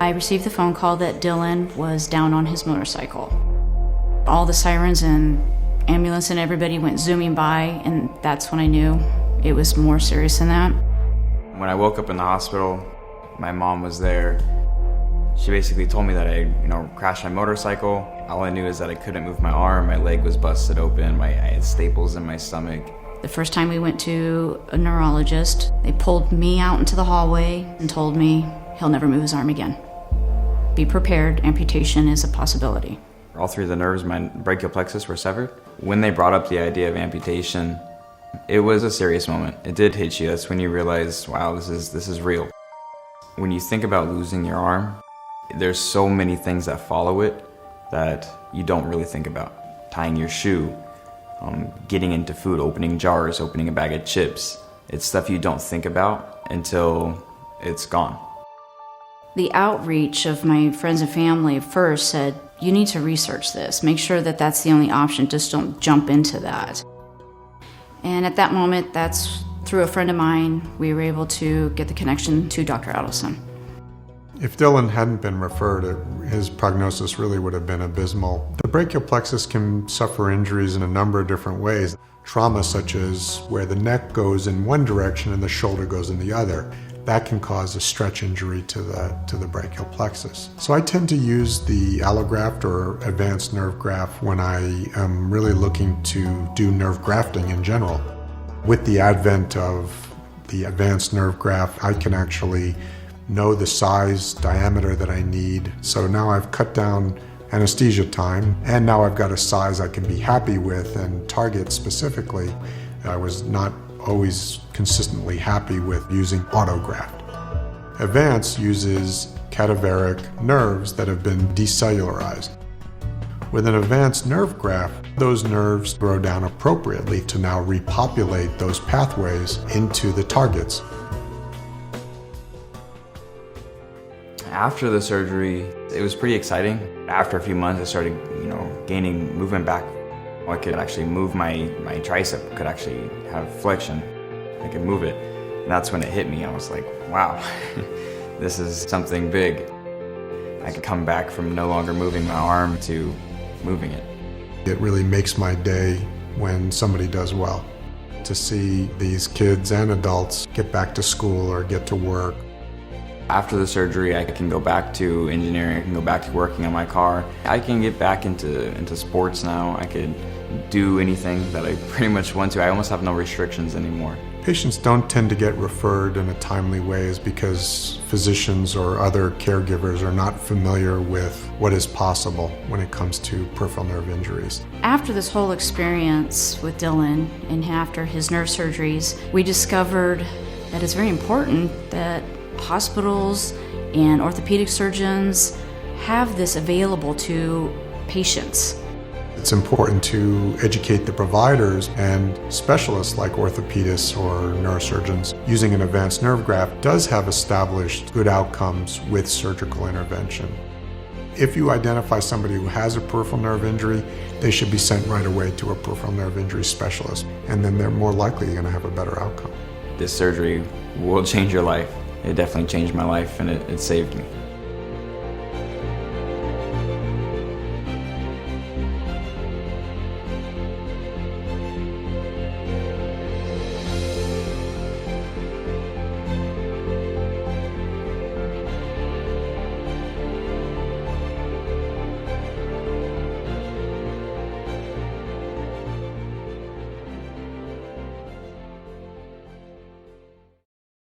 I received the phone call that Dylan was down on his motorcycle. All the sirens and ambulance and everybody went zooming by, and that's when I knew it was more serious than that. When I woke up in the hospital, my mom was there. She basically told me that I crashed my motorcycle. All I knew is that I couldn't move my arm, my leg was busted open, I had staples in my stomach. The first time we went to a neurologist, they pulled me out into the hallway and told me he'll never move his arm again. Be prepared, amputation is a possibility. All three of the nerves, my brachial plexus, were severed. When they brought up the idea of amputation, it was a serious moment. It did hit you. That's when you realize, wow, this is real. When you think about losing your arm, there's so many things that follow it that you don't really think about. Tying your shoe, getting into food, opening jars, opening a bag of chips. It's stuff you don't think about until it's gone. The outreach of my friends and family first said, you need to research this. Make sure that that's the only option. Just don't jump into that. And at that moment, that's through a friend of mine, we were able to get the connection to Dr. Adelson. If Dylan hadn't been referred, his prognosis really would have been abysmal. The brachial plexus can suffer injuries in a number of different ways. Trauma such as where the neck goes in one direction and the shoulder goes in the other. That can cause a stretch injury to the brachial plexus. So I tend to use the allograft or advanced nerve graft when I am really looking to do nerve grafting in general. With the advent of the advanced nerve graft, I can actually know the size, diameter that I need. So now I've cut down anesthesia time, and now I've got a size I can be happy with and target specifically. I was not always consistently happy with using autograft. Advanced uses cadaveric nerves that have been decellularized. With an advanced nerve graft, those nerves grow down appropriately to now repopulate those pathways into the targets. After the surgery, it was pretty exciting. After a few months, I started, gaining movement back. I could actually move my tricep, could actually have flexion. I could move it. And that's when it hit me. I was like, wow, this is something big. I could come back from no longer moving my arm to moving it. It really makes my day when somebody does well. To see these kids and adults get back to school or get to work. After the surgery, I can go back to engineering, I can go back to working on my car. I can get back into sports now. I could do anything that I pretty much want to. I almost have no restrictions anymore. Patients don't tend to get referred in a timely way is because physicians or other caregivers are not familiar with what is possible when it comes to peripheral nerve injuries. After this whole experience with Dylan and after his nerve surgeries, we discovered that it's very important that hospitals and orthopedic surgeons have this available to patients. It's important to educate the providers and specialists like orthopedists or neurosurgeons. Using an advanced nerve graft does have established good outcomes with surgical intervention. If you identify somebody who has a peripheral nerve injury, they should be sent right away to a peripheral nerve injury specialist, and then they're more likely going to have a better outcome. This surgery will change your life. It definitely changed my life, and it saved me.